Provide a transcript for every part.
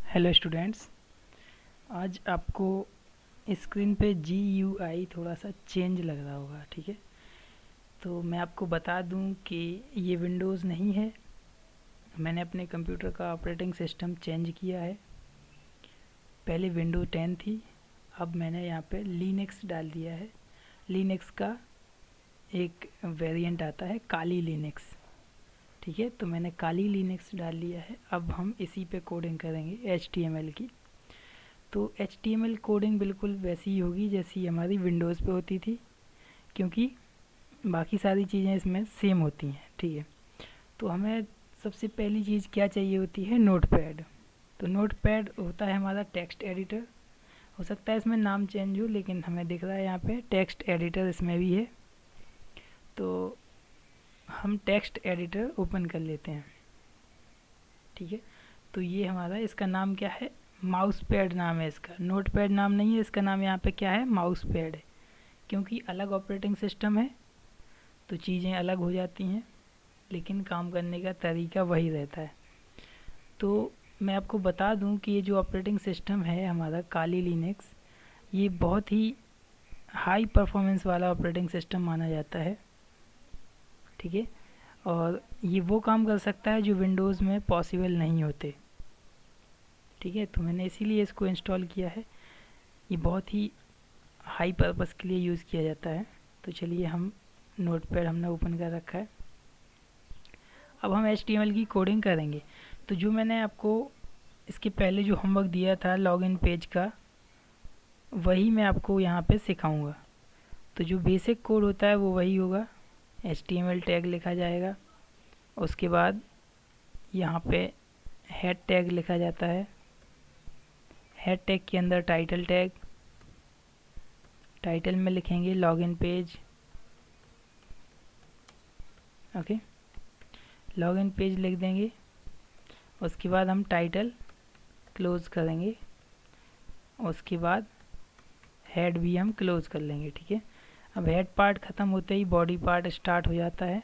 Hello students, आज आपको screen पे GUI थोड़ा सा चेंज लग रहा होगा। ठीक है, तो मैं आपको बता दूं कि ये विंडोज़ नहीं है। मैंने अपने कंप्यूटर का ऑपरेटिंग सिस्टम चेंज किया है। पहले विंडो 10 थी, अब मैंने यहाँ पे लिनक्स डाल दिया है। लिनक्स का एक वेरिएंट आता है काली लिनक्स। ठीक है, तो मैंने काली लिनक्स डाल लिया है। अब हम इसी पे कोडिंग करेंगे HTML की। तो HTML कोडिंग बिल्कुल वैसी ही होगी जैसी हमारी विंडोज़ पे होती थी, क्योंकि बाकी सारी चीज़ें इसमें सेम होती हैं। ठीक है, तो हमें सबसे पहली चीज़ क्या चाहिए होती है? नोटपैड। तो नोटपैड होता है हमारा टेक्स्ट एडिटर। हो सकता है इसमें नाम चेंज हो, लेकिन हमें दिख रहा है यहाँ पे टेक्स्ट एडिटर इसमें भी है। तो हम टेक्स्ट एडिटर ओपन कर लेते हैं। ठीक है, तो ये हमारा, इसका नाम क्या है? माउस पैड नाम है इसका। नोटपैड नाम नहीं है इसका, नाम यहाँ पे क्या है? माउस पैड है। क्योंकि अलग ऑपरेटिंग सिस्टम है तो चीज़ें अलग हो जाती हैं, लेकिन काम करने का तरीका वही रहता है। तो मैं आपको बता दूं कि ये जो ऑपरेटिंग सिस्टम है हमारा काली लिनक्स, ये बहुत ही हाई परफॉर्मेंस वाला ऑपरेटिंग सिस्टम माना जाता है। ठीक है, और ये वो काम कर सकता है जो विंडोज़ में पॉसिबल नहीं होते। ठीक है, तो मैंने इसीलिए इसको इंस्टॉल किया है। ये बहुत ही हाई पर्पस के लिए यूज़ किया जाता है। तो चलिए, हम नोटपैड हमने ओपन कर रखा है। अब हम HTML की कोडिंग करेंगे। तो जो मैंने आपको इसके पहले जो होमवर्क दिया था लॉगिन पेज का, वही मैं आपको यहाँ पे सिखाऊंगा। तो जो बेसिक कोड होता है वो वही होगा। HTML टैग लिखा जाएगा, उसके बाद यहाँ पे हेड टैग लिखा जाता है। हेड टैग के अंदर टाइटल टैग, टाइटल में लिखेंगे login page. Okay, login page लिख देंगे। उसके बाद हम टाइटल क्लोज करेंगे, उसके बाद हेड भी हम क्लोज कर लेंगे। ठीक है, अब हेड पार्ट ख़त्म होते ही बॉडी पार्ट स्टार्ट हो जाता है।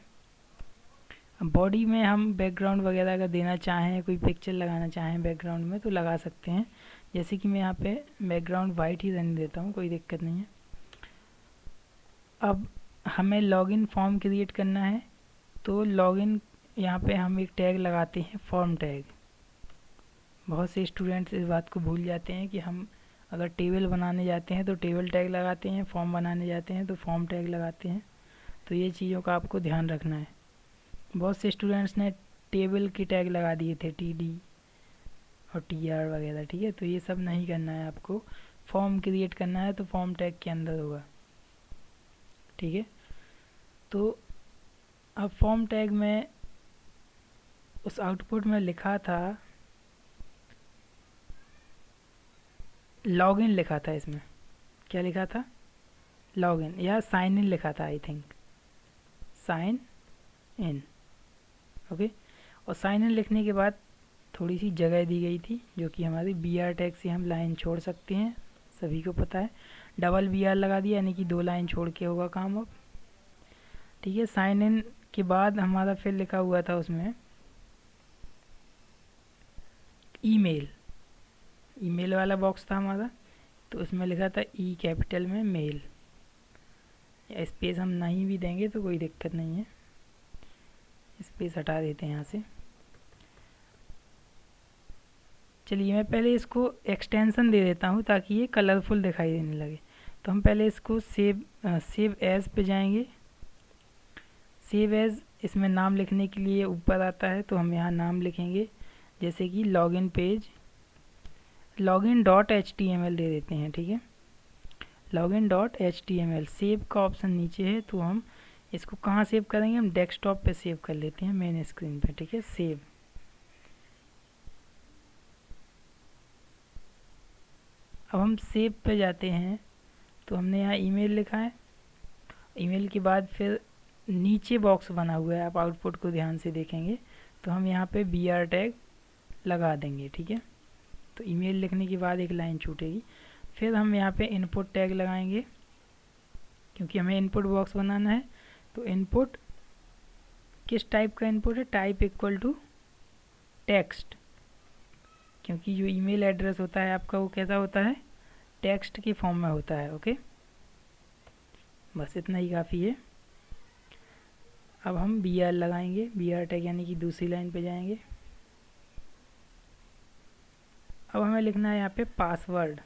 अब बॉडी में हम बैकग्राउंड वगैरह अगर देना चाहें, कोई पिक्चर लगाना चाहें बैकग्राउंड में, तो लगा सकते हैं। जैसे कि मैं यहाँ पे बैकग्राउंड वाइट ही रहने देता हूँ, कोई दिक्कत नहीं है। अब हमें लॉगिन फॉर्म क्रिएट करना है, तो लॉगिन यहाँ पे हम एक टैग लगाते हैं, फॉर्म टैग। बहुत से स्टूडेंट्स इस बात को भूल जाते हैं कि हम अगर टेबल बनाने जाते हैं तो टेबल टैग लगाते हैं, फॉर्म बनाने जाते हैं तो फॉर्म टैग लगाते हैं। तो ये चीज़ों का आपको ध्यान रखना है। बहुत से स्टूडेंट्स ने टेबल के टैग लगा दिए थे, TD और TR वगैरह। ठीक है, तो ये सब नहीं करना है आपको। फॉर्म क्रिएट करना है तो फॉर्म टैग के अंदर होगा। ठीक है, तो अब फॉर्म टैग में उस आउटपुट में लिखा था लॉगिन, लिखा था इसमें। क्या लिखा था? लॉगिन या साइन इन लिखा था, I think sign in. Okay, और साइन इन लिखने के बाद थोड़ी सी जगह दी गई थी, जो कि हमारी BR टैग से हम लाइन छोड़ सकते हैं, सभी को पता है। डबल BR लगा दिया, यानी कि 2 लाइन छोड़ के होगा काम अब। ठीक है, साइन इन के बाद हमारा फिर लिखा हुआ था उसमें ईमेल। ईमेल वाला बॉक्स था हमारा, तो उसमें लिखा था E कैपिटल में मेल। या स्पेस हम नहीं भी देंगे तो कोई दिक्कत नहीं है, स्पेस हटा देते हैं यहाँ से। चलिए, मैं पहले इसको एक्सटेंशन दे देता हूँ ताकि ये कलरफुल दिखाई देने लगे। तो हम पहले इसको सेव एज पे जाएंगे। सेव एज, इसमें नाम लिखने के लिए ऊपर आता है, तो हम यहाँ नाम लिखेंगे, जैसे कि लॉगिन पेज, login.html दे देते हैं। ठीक है, login.html। सेव का ऑप्शन नीचे है, तो हम इसको कहाँ सेव करेंगे? हम डेस्कटॉप पे सेव कर लेते हैं, मेन स्क्रीन पे। ठीक है, सेव। अब हम सेव पे जाते हैं, तो हमने यहाँ ईमेल लिखा है। ईमेल के बाद फिर नीचे बॉक्स बना हुआ है, आप आउटपुट को ध्यान से देखेंगे, तो हम यहाँ पे BR टैग लगा देंगे। ठीक है, तो ईमेल लिखने के बाद एक लाइन छूटेगी। फिर हम यहाँ पे इनपुट टैग लगाएंगे, क्योंकि हमें इनपुट बॉक्स बनाना है। तो इनपुट किस टाइप का इनपुट है? Type equal to text. क्योंकि जो ईमेल एड्रेस होता है आपका वो कैसा होता है, टेक्स्ट के फॉर्म में होता है। ओके, बस इतना ही काफ़ी है। अब हम बी आर लगाएंगे, बी आर टैग यानी कि दूसरी लाइन पे जाएंगे। अब हमें लिखना है यहाँ पे पासवर्ड,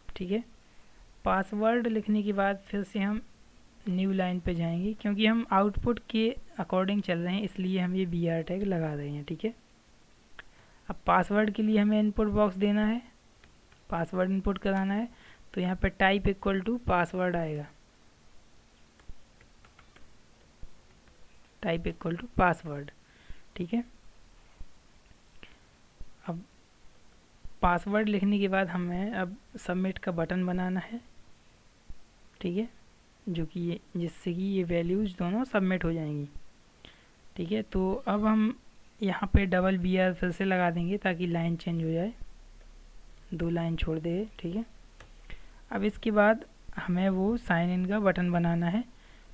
ठीक है। पासवर्ड लिखने के बाद फिर से हम न्यू लाइन पे जाएंगे, क्योंकि हम आउटपुट के अकॉर्डिंग चल रहे हैं इसलिए हम ये बी आर टैग लगा रहे हैं, ठीक है। अब पासवर्ड के लिए हमें इनपुट बॉक्स देना है, पासवर्ड इनपुट कराना है, तो यहाँ पे टाइप इक्वल टू पासवर्ड आएगा, टाइप इक्वल टू पासवर्ड, ठीक है। अब पासवर्ड लिखने के बाद हमें अब सबमिट का बटन बनाना है, ठीक है, जो कि ये जिससे कि ये वैल्यूज़ दोनों सबमिट हो जाएंगी, ठीक है। तो अब हम यहाँ पे डबल बी आर फिर से लगा देंगे ताकि लाइन चेंज हो जाए, 2 लाइन छोड़ दे, ठीक है। अब इसके बाद हमें वो साइन इन का बटन बनाना है,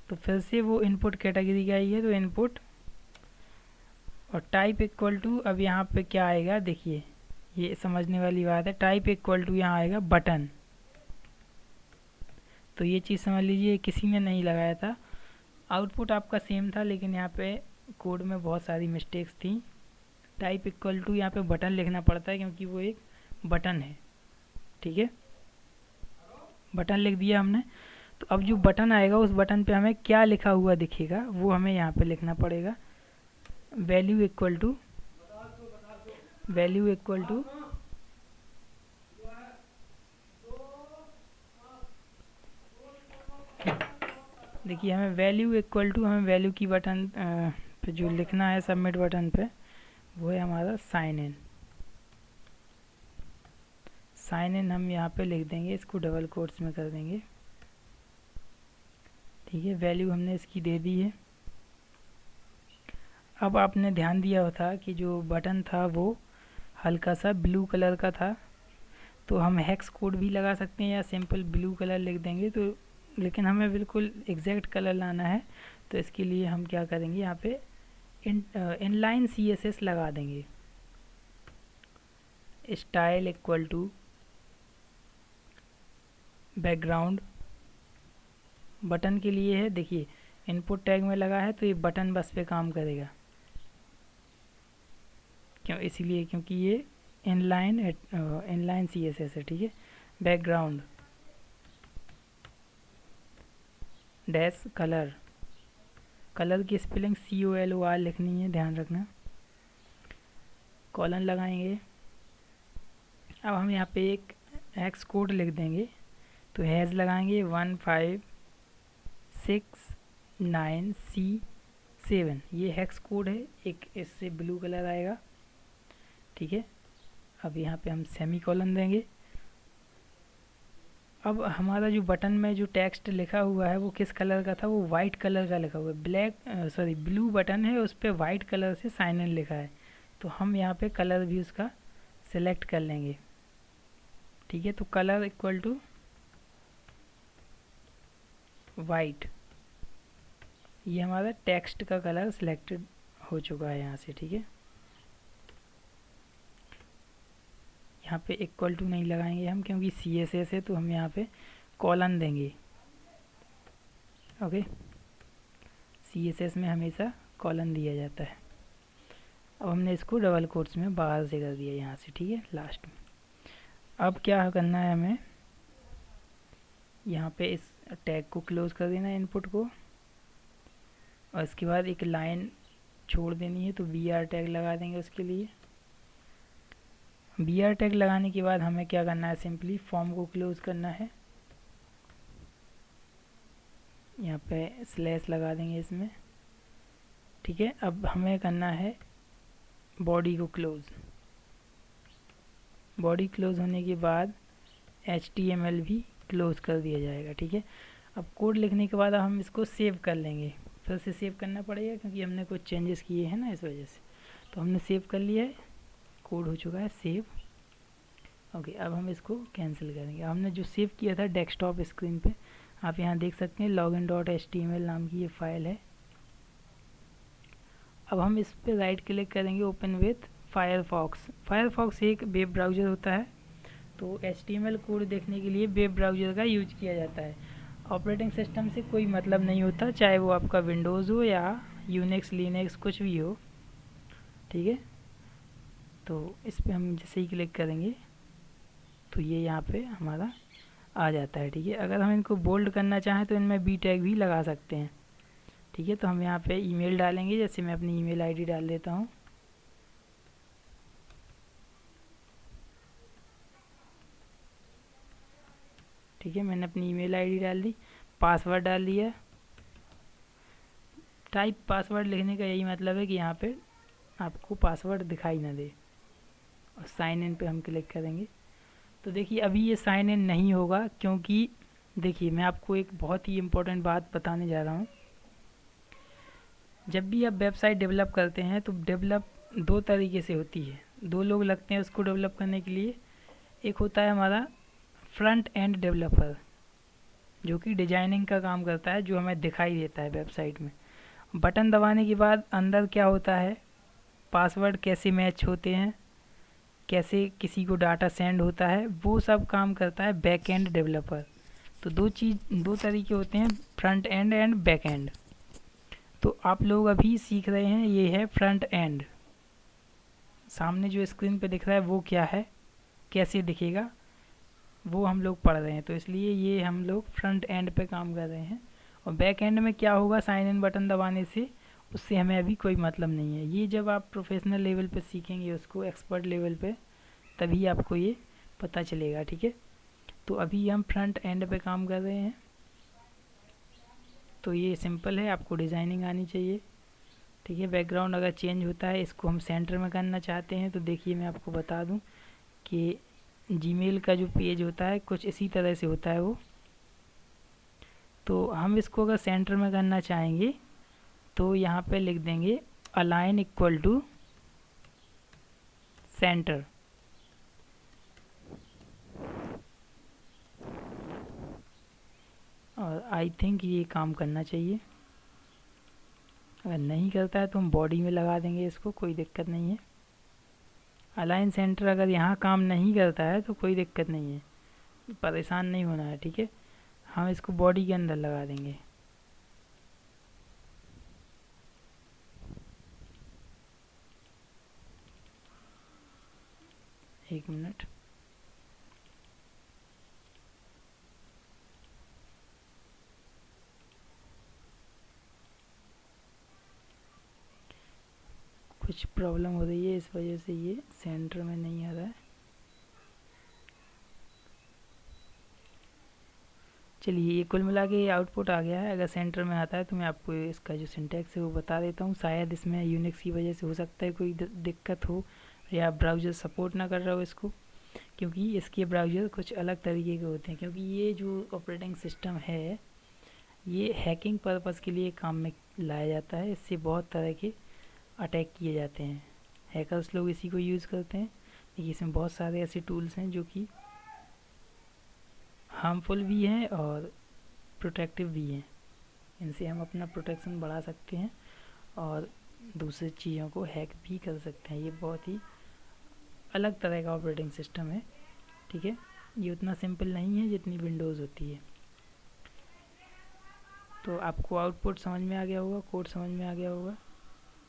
तो फिर से वो इनपुट कैटेगरी का ही है, तो इनपुट और टाइप इक्वल टू, अब यहाँ पे क्या आएगा देखिए, ये समझने वाली बात है, टाइप इक्वल टू यहाँ आएगा बटन। तो ये चीज़ समझ लीजिए किसी ने नहीं लगाया था, आउटपुट आपका सेम था लेकिन यहाँ पे कोड में बहुत सारी मिस्टेक्स थी। टाइप इक्वल टू यहाँ पे बटन लिखना पड़ता है क्योंकि वो एक बटन है, ठीक है। बटन लिख दिया हमने, तो अब जो बटन आएगा उस बटन पे हमें क्या लिखा हुआ दिखेगा वो हमें यहाँ पे लिखना पड़ेगा, value equal to, value equal to देखिए हमें वैल्यू इक्वल टू, हमें वैल्यू की बटन पे जो लिखना है सबमिट बटन पे वो है हमारा साइन इन। साइन इन हम यहाँ पे लिख देंगे, इसको डबल कोट्स में कर देंगे, ठीक है। वैल्यू हमने इसकी दे दी है। अब आपने ध्यान दिया होता कि जो बटन था वो हल्का सा ब्लू कलर का था, तो हम हेक्स कोड भी लगा सकते हैं या सिंपल ब्लू कलर लिख देंगे, तो लेकिन हमें बिल्कुल एग्जैक्ट कलर लाना है, तो इसके लिए हम क्या करेंगे, यहाँ पे इनलाइन CSS लगा देंगे, style equal to background. Button के लिए है, देखिए इनपुट टैग में लगा है तो ये बटन बस पे काम करेगा, क्यों, इसीलिए क्योंकि ये इनलाइन CSS है, ठीक है। बैकग्राउंड डैश कलर, कलर की स्पेलिंग COLOR लिखनी है, ध्यान रखना। कॉलन लगाएंगे। अब हम यहाँ पे एक हेक्स कोड लिख देंगे, तो हैज़ लगाएंगे 1569C7, ये हेक्स कोड है, एक इससे ब्लू कलर आएगा, ठीक है। अब यहाँ पे हम सेमी कॉलन देंगे। अब हमारा जो बटन में जो टेक्स्ट लिखा हुआ है वो किस कलर का था, वो वाइट कलर का लिखा हुआ है, ब्लू बटन है, उस पर वाइट कलर से साइन इन लिखा है, तो हम यहाँ पे कलर भी उसका सिलेक्ट कर लेंगे, ठीक है। तो कलर इक्वल टू वाइट, ये हमारा टेक्स्ट का कलर सिलेक्टेड हो चुका है यहाँ से, ठीक है। यहाँ पे इक्वल टू नहीं लगाएंगे हम क्योंकि CSS है, तो हम यहाँ पे कॉलन देंगे, ओके। CSS में हमेशा कॉलन दिया जाता है। अब हमने इसको डबल कोट्स में बाहर से कर दिया यहाँ से, ठीक है, लास्ट में। अब क्या करना है, हमें यहाँ पे इस टैग को क्लोज कर देना है, इनपुट को, और इसके बाद एक लाइन छोड़ देनी है, तो BR टैग लगा देंगे उसके लिए। BR टैग लगाने के बाद हमें क्या करना है, सिंपली फॉर्म को क्लोज करना है, यहाँ पे स्लैश लगा देंगे इसमें, ठीक है। अब हमें करना है बॉडी को क्लोज, बॉडी क्लोज होने के बाद HTML भी क्लोज कर दिया जाएगा, ठीक है। अब कोड लिखने के बाद हम इसको सेव कर लेंगे, फिर से सेव करना पड़ेगा क्योंकि हमने कुछ चेंजेस किए हैं ना, इस वजह से। तो हमने सेव कर लिया है, कोड हो चुका है सेव, ओके। अब हम इसको कैंसिल करेंगे। हमने जो सेव किया था डेस्कटॉप स्क्रीन पे, आप यहाँ देख सकते हैं login.html नाम की ये फाइल है, अब हम इस पर राइट क्लिक करेंगे, ओपन विथ फायरफॉक्स। फायरफॉक्स एक वेब ब्राउज़र होता है, तो HTML कोड देखने के लिए वेब ब्राउज़र का यूज किया जाता है। ऑपरेटिंग सिस्टम से कोई मतलब नहीं होता, चाहे वो आपका विंडोज़ हो या यूनिक्स लिनक्स कुछ भी हो, ठीक है। तो इस पर हम जैसे ही क्लिक करेंगे तो ये यहाँ पे हमारा आ जाता है, ठीक है। अगर हम इनको बोल्ड करना चाहें तो इनमें बी टैग भी लगा सकते हैं, ठीक है। तो हम यहाँ पे ईमेल डालेंगे, जैसे मैं अपनी ईमेल आईडी डाल देता हूँ, ठीक है। मैंने अपनी ईमेल आईडी डाल दी, पासवर्ड डाल दिया। टाइप पासवर्ड लिखने का यही मतलब है कि यहाँ पे आपको पासवर्ड दिखाई ना दे। और साइन इन पे हम क्लिक करेंगे तो देखिए अभी ये साइन इन नहीं होगा, क्योंकि देखिए मैं आपको एक बहुत ही इम्पोर्टेंट बात बताने जा रहा हूँ। जब भी आप वेबसाइट डेवलप करते हैं तो डेवलप दो तरीके से होती है, दो लोग लगते हैं उसको डेवलप करने के लिए। एक होता है हमारा फ्रंट एंड डेवलपर, जो कि डिजाइनिंग का काम करता है, जो हमें दिखाई देता है वेबसाइट में। बटन दबाने के बाद अंदर क्या होता है, पासवर्ड कैसे मैच होते हैं, कैसे किसी को डाटा सेंड होता है, वो सब काम करता है बैक एंड डेवलपर। तो दो तरीके होते हैं, front end and back and. तो आप लोग अभी सीख रहे हैं, ये है फ्रंट एंड। सामने जो स्क्रीन पे दिख रहा है वो क्या है, कैसे दिखेगा, वो हम लोग पढ़ रहे हैं, तो इसलिए ये हम लोग फ्रंट एंड पे काम कर रहे हैं। और बैक एंड में क्या होगा, साइन इन बटन दबाने से, उससे हमें अभी कोई मतलब नहीं है। ये जब आप प्रोफेशनल लेवल पे सीखेंगे उसको, एक्सपर्ट लेवल पे, तभी आपको ये पता चलेगा, ठीक है। तो अभी हम फ्रंट एंड पे काम कर रहे हैं। तो ये सिंपल है, आपको डिज़ाइनिंग आनी चाहिए, ठीक है। बैकग्राउंड अगर चेंज होता है, इसको हम सेंटर में करना चाहते हैं, तो देखिए मैं आपको बता दूं कि जीमेल का जो पेज होता है कुछ इसी तरह से होता है वो। तो हम इसको अगर सेंटर में करना चाहेंगे तो यहाँ पे लिख देंगे अलाइन इक्वल टू सेंटर। और आई थिंक ये काम करना चाहिए। अगर नहीं करता है तो हम बॉडी में लगा देंगे इसको, कोई दिक्कत नहीं है। अलाइन सेंटर अगर यहाँ काम नहीं करता है तो कोई दिक्कत नहीं है, परेशान नहीं होना है, ठीक है। हम इसको बॉडी के अंदर लगा देंगे। एक मिनट, कुछ प्रॉब्लम हो रही है, इस वजह से ये सेंटर में नहीं आ रहा है। चलिए, ये कुल मिला के आउटपुट आ गया है। अगर सेंटर में आता है तो मैं आपको इसका जो सिंटैक्स है वो बता देता हूँ। शायद इसमें यूनिक्स की वजह से हो सकता है कोई दिक्कत हो, या ब्राउज़र सपोर्ट ना कर रहा हो इसको, क्योंकि इसके ब्राउज़र कुछ अलग तरीके के होते हैं। क्योंकि ये जो ऑपरेटिंग सिस्टम है ये हैकिंग पर्पज़ के लिए काम में लाया जाता है। इससे बहुत तरह के अटैक किए जाते हैं, हैकर्स लोग इसी को यूज़ करते हैं। देखिए इसमें बहुत सारे ऐसे टूल्स हैं जो कि हार्मफुल भी हैं और प्रोटेक्टिव भी हैं। इनसे हम अपना प्रोटेक्शन बढ़ा सकते हैं और दूसरी चीज़ों को हैक भी कर सकते हैं। ये बहुत ही अलग तरह का ऑपरेटिंग सिस्टम है, ठीक है। ये उतना सिंपल नहीं है जितनी विंडोज़ होती है। तो आपको आउटपुट समझ में आ गया होगा, कोड समझ में आ गया होगा।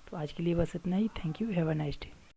तो आज के लिए बस इतना ही। Thank you, have a nice day.